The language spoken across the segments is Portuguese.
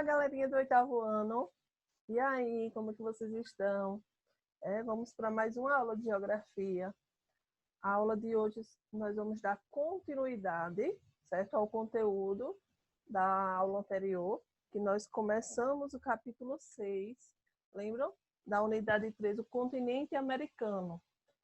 galerinha do 8º ano. E aí, como que vocês estão? Vamos para mais uma aula de geografia. A aula de hoje nós vamos dar continuidade, certo, ao conteúdo da aula anterior, que nós começamos o capítulo 6, lembram? Da unidade 3, o continente americano.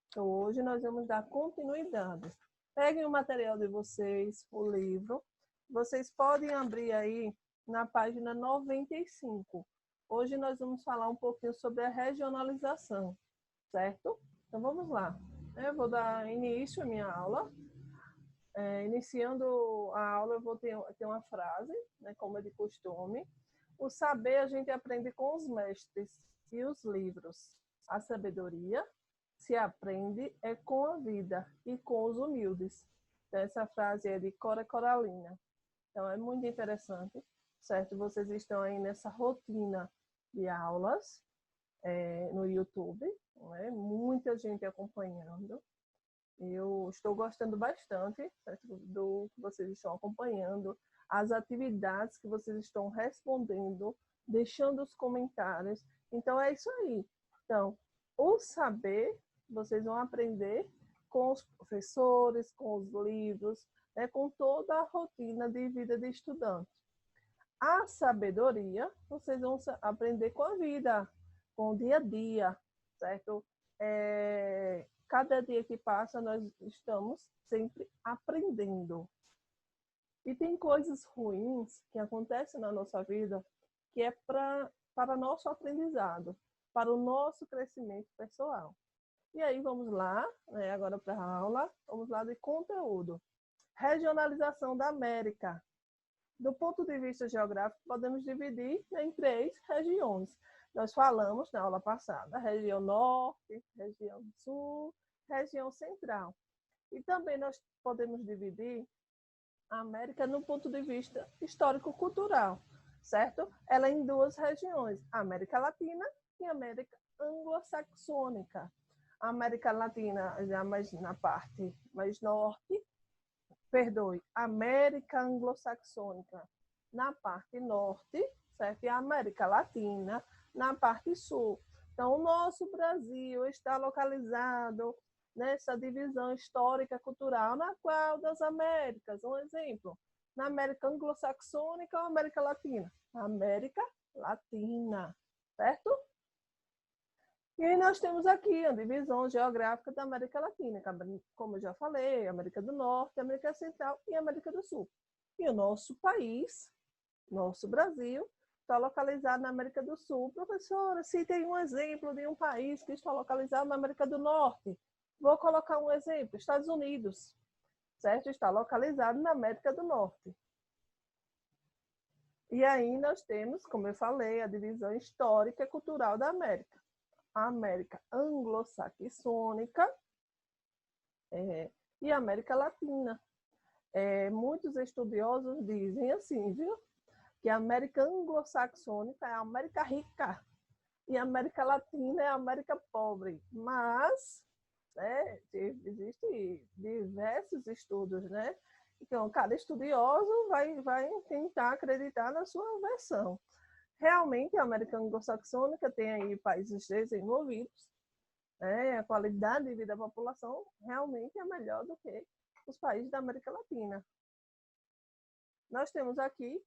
Então, hoje nós vamos dar continuidade. Peguem o material de vocês, o livro. Vocês podem abrir aí na página 95. Hoje nós vamos falar um pouquinho sobre a regionalização, certo? Então vamos lá. Eu vou dar início à minha aula. Iniciando a aula, eu vou ter uma frase, né, como é de costume. O saber a gente aprende com os mestres e os livros. A sabedoria se aprende com a vida e com os humildes. Então, essa frase é de Cora Coralina. Então, é muito interessante, certo? Vocês estão aí nessa rotina de aulas no YouTube, né? Muita gente acompanhando. Eu estou gostando bastante, certo? Do que vocês estão acompanhando, as atividades que vocês estão respondendo, deixando os comentários. Então, é isso aí. Então, o saber, vocês vão aprender com os professores, com os livros, né, com toda a rotina de vida de estudante. A sabedoria, vocês vão aprender com a vida, com o dia a dia, certo? Cada dia que passa, nós estamos sempre aprendendo. E tem coisas ruins que acontecem na nossa vida que é para nosso aprendizado, para o nosso crescimento pessoal. E aí, vamos lá, né, agora para a aula, vamos lá de conteúdo. Regionalização da América. Do ponto de vista geográfico, podemos dividir em 3 regiões. Nós falamos na aula passada, região norte, região sul, região central. E também nós podemos dividir a América no ponto de vista histórico-cultural, certo? Ela é em 2 regiões, a América Latina e a América Anglo-Saxônica. A América Latina já mais na parte mais norte, América Anglo-Saxônica na parte norte, certo? E a América Latina na parte sul. Então, o nosso Brasil está localizado nessa divisão histórica cultural na qual das Américas? Um exemplo, na América Anglo-Saxônica ou América Latina? América Latina, certo? E aí nós temos aqui a divisão geográfica da América Latina, como eu já falei, América do Norte, América Central e América do Sul. E o nosso país, nosso Brasil, está localizado na América do Sul. Professora, citem um exemplo de um país que está localizado na América do Norte. Vou colocar um exemplo, Estados Unidos, certo? Está localizado na América do Norte. E aí nós temos, como eu falei, a divisão histórica e cultural da América. A América Anglo-Saxônica e a América Latina. Muitos estudiosos dizem assim, viu? Que a América Anglo-Saxônica é a América rica e a América Latina é a América pobre. Mas, né, existem diversos estudos, né? Então, cada estudioso vai tentar acreditar na sua versão. Realmente, a América Anglo-Saxônica tem aí países desenvolvidos, né? A qualidade de vida da população realmente é melhor do que os países da América Latina. Nós temos aqui,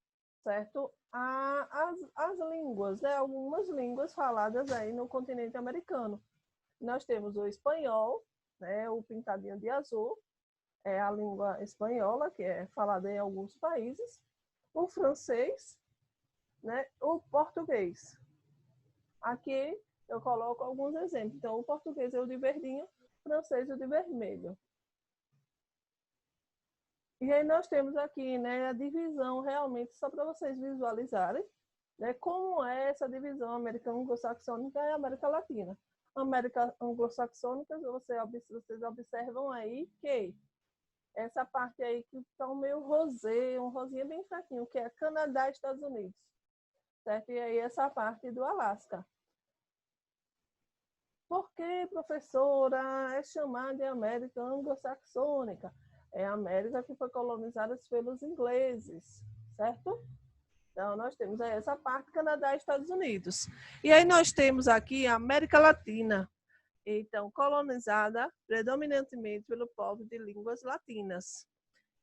certo, as línguas, né? Algumas línguas faladas aí no continente americano. Nós temos o espanhol, né? O pintadinho de azul, é a língua espanhola, que é falada em alguns países, o francês, né? O português. Aqui eu coloco alguns exemplos. Então, o português é o de verdinho, o francês é o de vermelho. E aí nós temos aqui, né, a divisão realmente, só para vocês visualizarem, né, como é essa divisão América Anglo-Saxônica e América Latina. América Anglo-Saxônica, vocês observam aí que essa parte aí que está meio rosé, um rosinha bem fraquinho, que é Canadá e Estados Unidos. Certo? E aí essa parte do Alasca. Por que, professora, é chamada de América Anglo-Saxônica? É a América que foi colonizada pelos ingleses, certo? Então, nós temos aí essa parte, Canadá e Estados Unidos. E aí nós temos aqui a América Latina, então, colonizada predominantemente pelo povo de línguas latinas.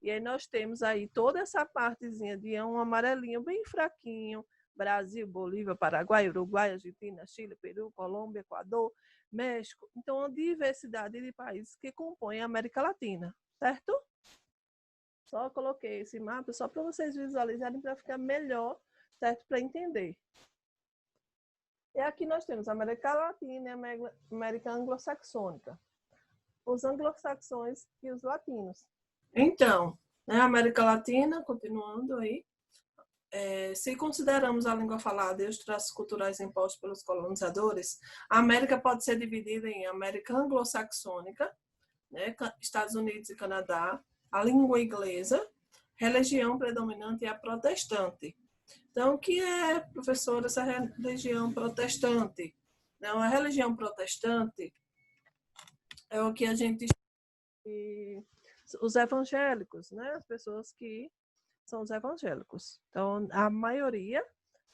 E aí nós temos aí toda essa partezinha de um amarelinho bem fraquinho, Brasil, Bolívia, Paraguai, Uruguai, Argentina, Chile, Peru, Colômbia, Equador, México. Então, uma diversidade de países que compõem a América Latina, certo? Só coloquei esse mapa só para vocês visualizarem, para ficar melhor, certo? Para entender. E aqui nós temos a América Latina e a América Anglo-Saxônica. Os anglo-saxões e os latinos. Então, a América Latina, continuando aí, se consideramos a língua falada e os traços culturais impostos pelos colonizadores, a América pode ser dividida em América Anglo-Saxônica, né, Estados Unidos e Canadá, a língua inglesa, religião predominante é a protestante. Então, o que é, professora, essa religião protestante? Não, a religião protestante é o que a gente chama os evangélicos, né? As pessoas que são os evangélicos. Então, a maioria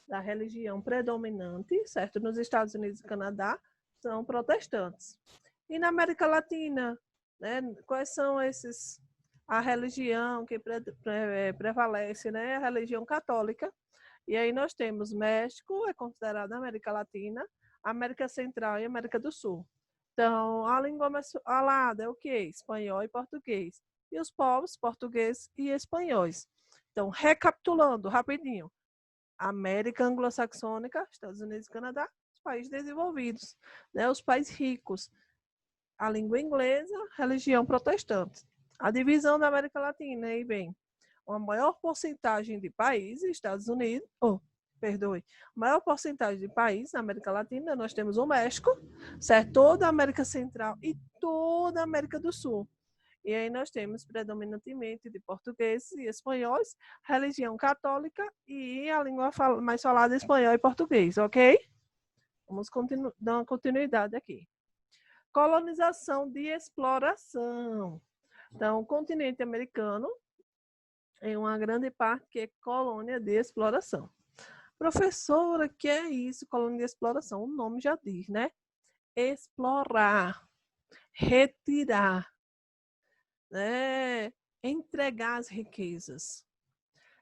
da religião predominante, certo, nos Estados Unidos e Canadá, são protestantes. E na América Latina, né, quais são esses a religião que prevalece, né? A religião católica. E aí nós temos México, é considerada América Latina, América Central e América do Sul. Então, a língua mais falada é o quê? Espanhol e português. E os povos, português e espanhóis. Então, recapitulando rapidinho. América anglo-saxônica, Estados Unidos e Canadá, os países desenvolvidos, né? Os países ricos. A língua inglesa, religião protestante. A divisão da América Latina, aí vem uma maior porcentagem de países, Estados Unidos, maior porcentagem de países na América Latina, nós temos o México, certo? Toda a América Central e toda a América do Sul. E aí nós temos predominantemente de portugueses e espanhóis, religião católica e a língua mais falada espanhol e português, ok? Vamos dar uma continuidade aqui. Colonização de exploração. Então, o continente americano é uma grande parte que é colônia de exploração. Professora, que é isso, colônia de exploração? O nome já diz, né? Explorar, retirar, né? Entregar as riquezas.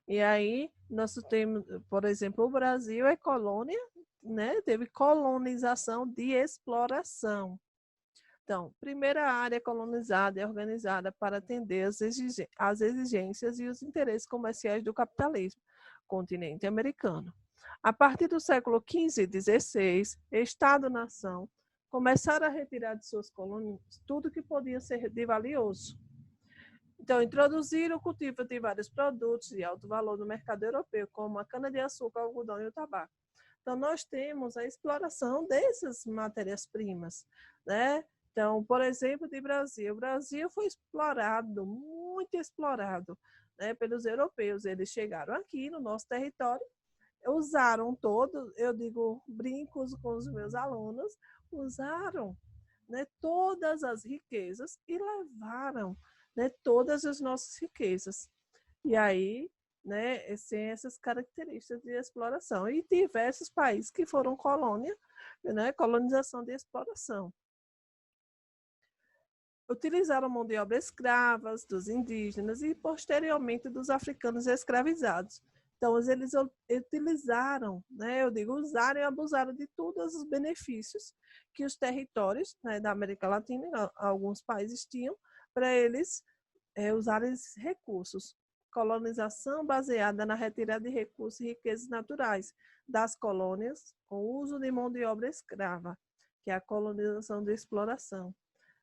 E aí, nós temos, por exemplo, o Brasil é colônia, né? Teve colonização de exploração. Então, primeira área colonizada e organizada para atender as exigências e os interesses comerciais do capitalismo, continente americano. A partir do século XV e XVI, Estado-nação começaram a retirar de suas colônias tudo que podia ser de valioso. Então, introduziram o cultivo de vários produtos de alto valor no mercado europeu, como a cana-de-açúcar, o algodão e o tabaco. Então, nós temos a exploração dessas matérias-primas, né? Então, por exemplo, de Brasil. O Brasil foi explorado, muito explorado, né, pelos europeus. Eles chegaram aqui no nosso território, usaram todo, eu digo, brincos com os meus alunos, usaram, né, todas as riquezas e levaram, né, todas as nossas riquezas. E aí, né, tem essas características de exploração. E diversos países que foram colônia, né, colonização de exploração. Utilizaram mão de obra escravas dos indígenas e, posteriormente, dos africanos escravizados. Então, eles utilizaram, né, eu digo, usaram e abusaram de todos os benefícios que os territórios, né, da América Latina, alguns países tinham, para eles usarem esses recursos. Colonização baseada na retirada de recursos e riquezas naturais das colônias com o uso de mão de obra escrava, que é a colonização de exploração.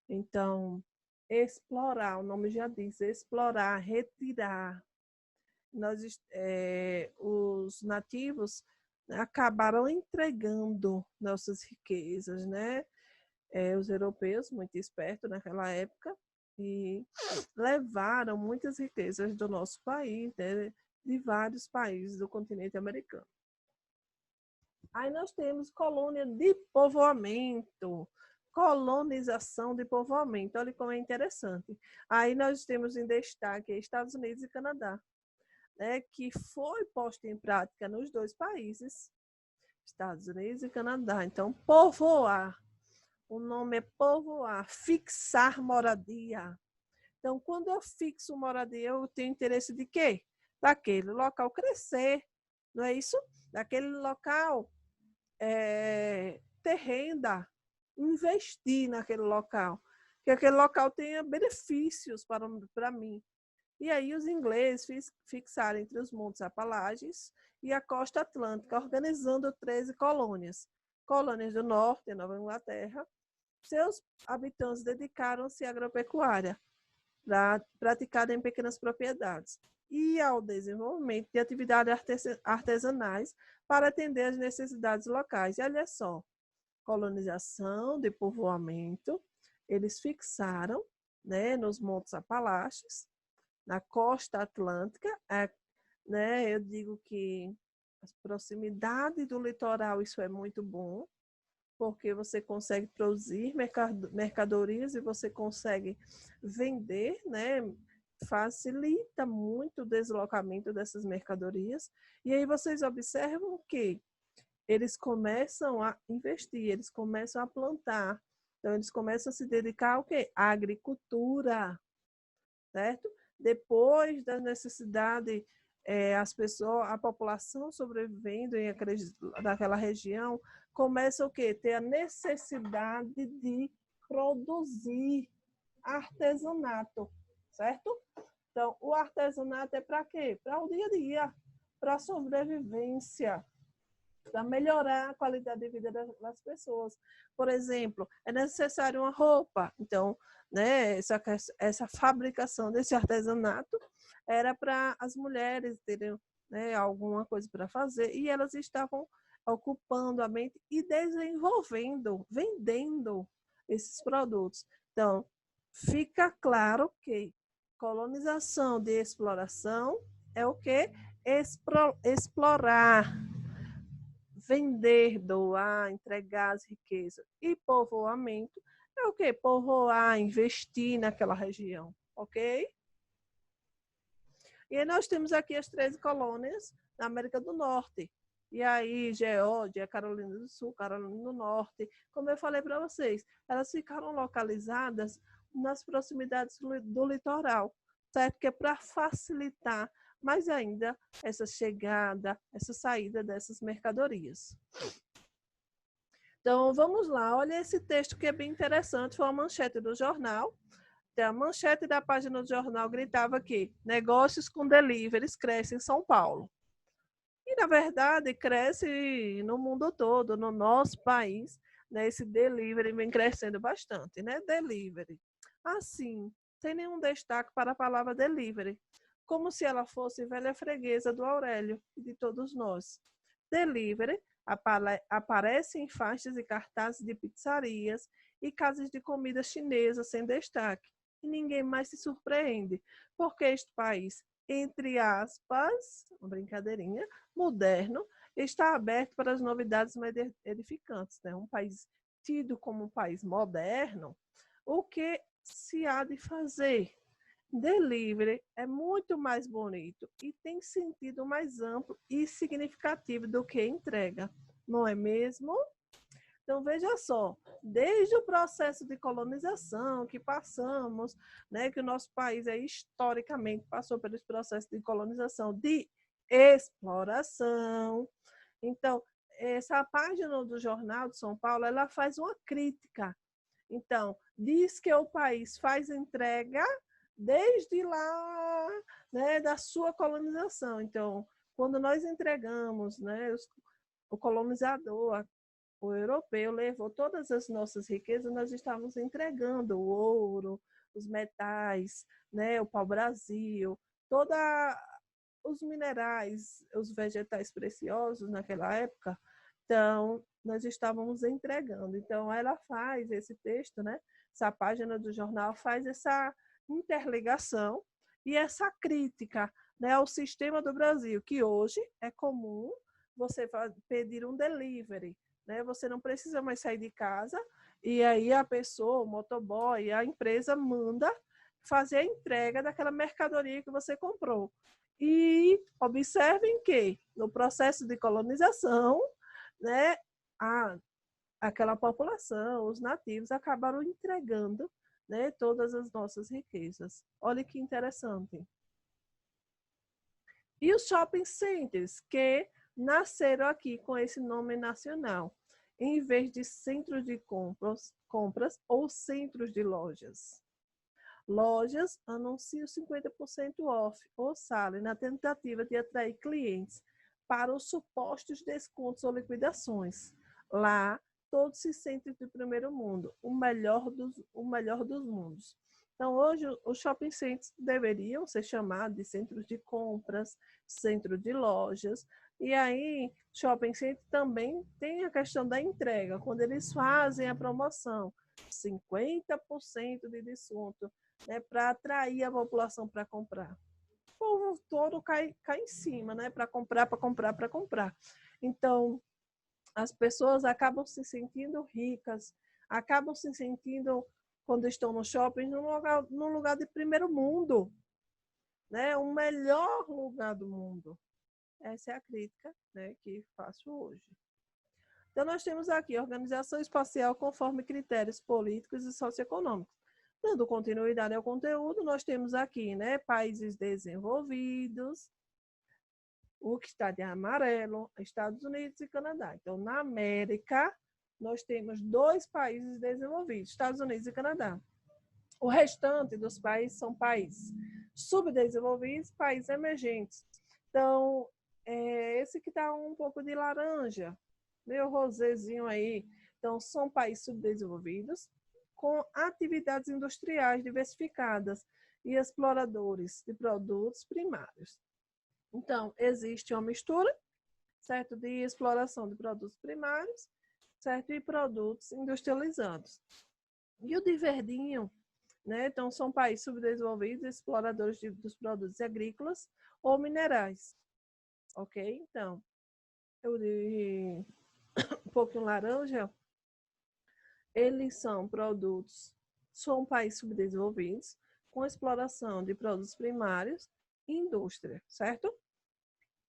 Então, explorar, o nome já diz, explorar, retirar. Os nativos acabaram entregando nossas riquezas, né? Os europeus, muito espertos naquela época, e levaram muitas riquezas do nosso país, né? De vários países do continente americano. Aí nós temos colônia de povoamento, colonização de povoamento. Olha como é interessante. Aí nós temos em destaque Estados Unidos e Canadá. né, que foi posta em prática nos dois países, Estados Unidos e Canadá. Então, povoar, o nome é povoar, fixar moradia. Então, quando eu fixo moradia, eu tenho interesse de quê? Daquele local crescer, não é isso? Daquele local ter renda, investir naquele local, que aquele local tenha benefícios para mim. E aí os ingleses fixaram entre os Montes Apalaches e a costa atlântica, organizando 13 colônias. Colônias do norte, Nova Inglaterra. Seus habitantes dedicaram-se à agropecuária, praticada em pequenas propriedades, e ao desenvolvimento de atividades artesanais para atender às necessidades locais. E olha só, colonização, de povoamento, eles fixaram, né, nos Montes Apalaches, na costa atlântica, né, eu digo que a proximidade do litoral, isso é muito bom, porque você consegue produzir mercadorias e você consegue vender, né? Facilita muito o deslocamento dessas mercadorias. E aí vocês observam que eles começam a investir, eles começam a plantar. Então, eles começam a se dedicar ao quê? À agricultura, certo? Depois da necessidade, as pessoas, a população sobrevivendo naquela região, começa o quê? Ter a necessidade de produzir artesanato, certo? Então, o artesanato é para quê? Para o dia a dia, para a sobrevivência, para melhorar a qualidade de vida das pessoas. Por exemplo, é necessário uma roupa. Então, né, essa fabricação desse artesanato era para as mulheres terem, né, alguma coisa para fazer, e elas estavam ocupando a mente e desenvolvendo, vendendo esses produtos. Então, fica claro que colonização de exploração é o quê? Explorar, vender, doar, entregar as riquezas. E povoamento é o quê? Povoar, investir naquela região, ok? E aí nós temos aqui as 13 colônias da América do Norte. E aí, Geórgia, Carolina do Sul, Carolina do Norte, como eu falei para vocês, elas ficaram localizadas nas proximidades do litoral, certo? Que é para facilitar mais ainda essa chegada, essa saída dessas mercadorias. Então, vamos lá. Olha esse texto que é bem interessante. Foi uma manchete do jornal. Então, a manchete da página do jornal gritava que negócios com deliveries crescem em São Paulo. E, na verdade, cresce no mundo todo, no nosso país, né? Esse delivery vem crescendo bastante, né? Delivery. Assim, sem nenhum destaque para a palavra delivery, como se ela fosse velha freguesa do Aurélio e de todos nós. Delivery aparece em faixas e cartazes de pizzarias e casas de comida chinesa sem destaque. E ninguém mais se surpreende, porque este país, entre aspas, uma brincadeirinha, moderno, está aberto para as novidades mais edificantes. Né? Um país tido como um país moderno, o que se há de fazer? Delivery é muito mais bonito e tem sentido mais amplo e significativo do que entrega, não é mesmo? Então, veja só, desde o processo de colonização que passamos, né, que o nosso país historicamente passou pelos processos de colonização, de exploração. Então, essa página do Jornal de São Paulo, ela faz uma crítica. Então, diz que o país faz entrega desde lá, né, da sua colonização. Então, quando nós entregamos, né, o colonizador, o europeu levou todas as nossas riquezas, nós estávamos entregando o ouro, os metais, né, o pau-brasil, todos os minerais, os vegetais preciosos naquela época. Então, nós estávamos entregando. Então, ela faz esse texto, né? Essa página do jornal faz essa interligação e essa crítica, né, ao sistema do Brasil, que hoje é comum você pedir um delivery, né? Você não precisa mais sair de casa e aí a pessoa, o motoboy, a empresa manda fazer a entrega daquela mercadoria que você comprou. E observem que, no processo de colonização, né, aquela população, os nativos, acabaram entregando, né, todas as nossas riquezas. Olha que interessante. E os shopping centers, que nasceram aqui com esse nome nacional, em vez de centros de compras ou centros de lojas. Lojas anunciam 50% off ou sale na tentativa de atrair clientes para os supostos descontos ou liquidações. Lá, todos se sentem de primeiro mundo, o melhor dos mundos. Então, hoje, os shopping centers deveriam ser chamados de centros de compras, centro de lojas. E aí, shopping center também tem a questão da entrega, quando eles fazem a promoção, 50% de desconto, né, para atrair a população para comprar. O povo todo cai em cima, né, para comprar, para comprar, para comprar. Então, as pessoas acabam se sentindo ricas, acabam se sentindo, quando estão no shopping, num lugar de primeiro mundo, né, o melhor lugar do mundo. Essa é a crítica, né, que faço hoje. Então, nós temos aqui a organização espacial conforme critérios políticos e socioeconômicos. Dando continuidade ao conteúdo, nós temos aqui, né, países desenvolvidos, o que está de amarelo, Estados Unidos e Canadá. Então, na América, nós temos 2 países desenvolvidos, Estados Unidos e Canadá. O restante dos países são países subdesenvolvidos, países emergentes. Então, esse que está um pouco de laranja, meio rosézinho aí. Então, são países subdesenvolvidos, com atividades industriais diversificadas e exploradores de produtos primários. Então, existe uma mistura, certo, de exploração de produtos primários, certo, e produtos industrializados. E o de verdinho, né? Então, são países subdesenvolvidos, exploradores dos produtos agrícolas ou minerais. Ok? Então, eu de um pouquinho laranja, eles são países subdesenvolvidos com exploração de produtos primários e indústria, certo?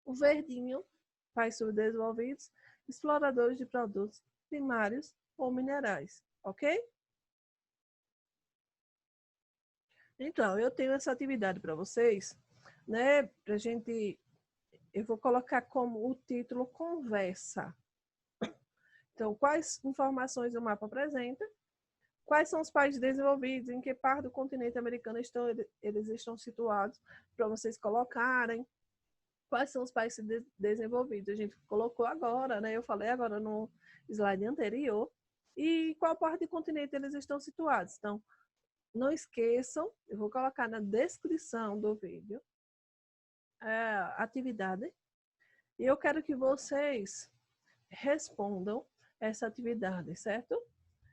O verdinho, países subdesenvolvidos, exploradores de produtos primários ou minerais, ok? Então, eu tenho essa atividade para vocês, né? Pra gente, eu vou colocar como o título conversa. Então, quais informações o mapa apresenta? Quais são os países desenvolvidos? Em que parte do continente americano eles estão situados? Para vocês colocarem. Quais são os países desenvolvidos? A gente colocou agora, né? Eu falei agora no slide anterior. E qual parte do continente eles estão situados? Então, não esqueçam, eu vou colocar na descrição do vídeo a atividade. E eu quero que vocês respondam essa atividade, certo?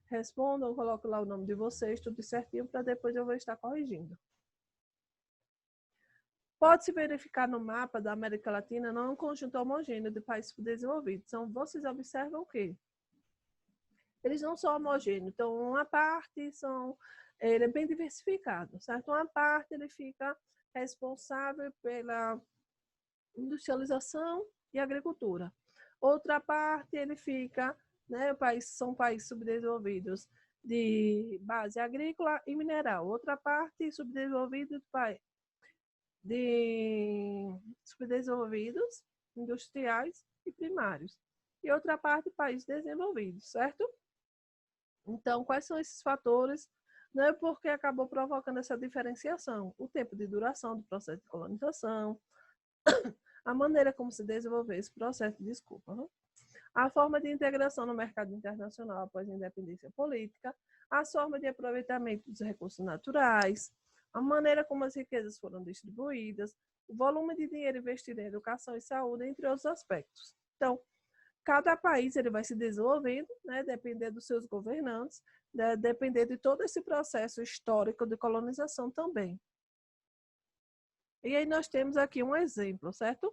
Respondam, coloco lá o nome de vocês, tudo certinho, para depois eu vou estar corrigindo. Pode-se verificar no mapa da América Latina não é um conjunto homogêneo de países desenvolvidos. Então, vocês observam o quê? Eles não são homogêneos. Então, uma parte ele é bem diversificado, certo? Uma parte ele fica responsável pela industrialização e agricultura. Outra parte ele fica, né, são países subdesenvolvidos de base agrícola e mineral. Outra parte subdesenvolvida de subdesenvolvidos industriais e primários. E outra parte países desenvolvidos, certo? Então, quais são esses fatores? Não é porque acabou provocando essa diferenciação. O tempo de duração do processo de colonização, a maneira como se desenvolveu esse processo, a forma de integração no mercado internacional após a independência política, as formas de aproveitamento dos recursos naturais, a maneira como as riquezas foram distribuídas, o volume de dinheiro investido em educação e saúde, entre outros aspectos. Então, cada país ele vai se desenvolvendo, né, dependendo dos seus governantes, né, dependendo de todo esse processo histórico de colonização também. E aí nós temos aqui um exemplo, certo?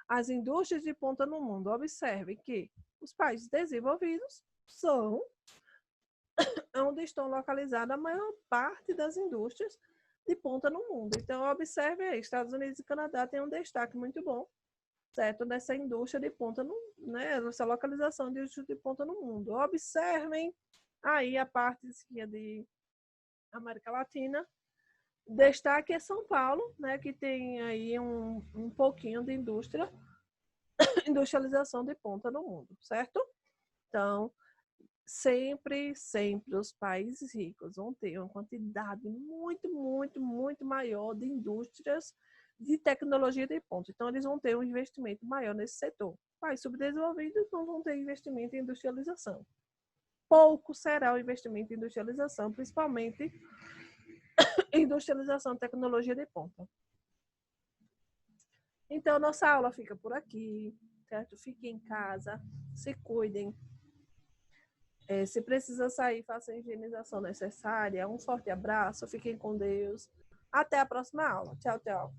As indústrias de ponta no mundo. Observem que os países desenvolvidos são onde estão localizadas a maior parte das indústrias, de ponta no mundo. Então, observe aí, Estados Unidos e Canadá têm um destaque muito bom, certo? Nessa indústria de ponta, né? Nessa localização de indústria de ponta no mundo. Observem aí a parte de América Latina. Destaque é São Paulo, né? Que tem aí um pouquinho de industrialização de ponta no mundo, certo? Então, sempre os países ricos vão ter uma quantidade muito maior de indústrias de tecnologia de ponta. Então, eles vão ter um investimento maior nesse setor. Países subdesenvolvidos não vão ter investimento em industrialização. Pouco será o investimento em industrialização, principalmente industrialização de tecnologia de ponta. Então, nossa aula fica por aqui, certo? Fiquem em casa, se cuidem. Se precisa sair, faça a higienização necessária. Um forte abraço, fiquem com Deus. Até a próxima aula. Tchau, tchau.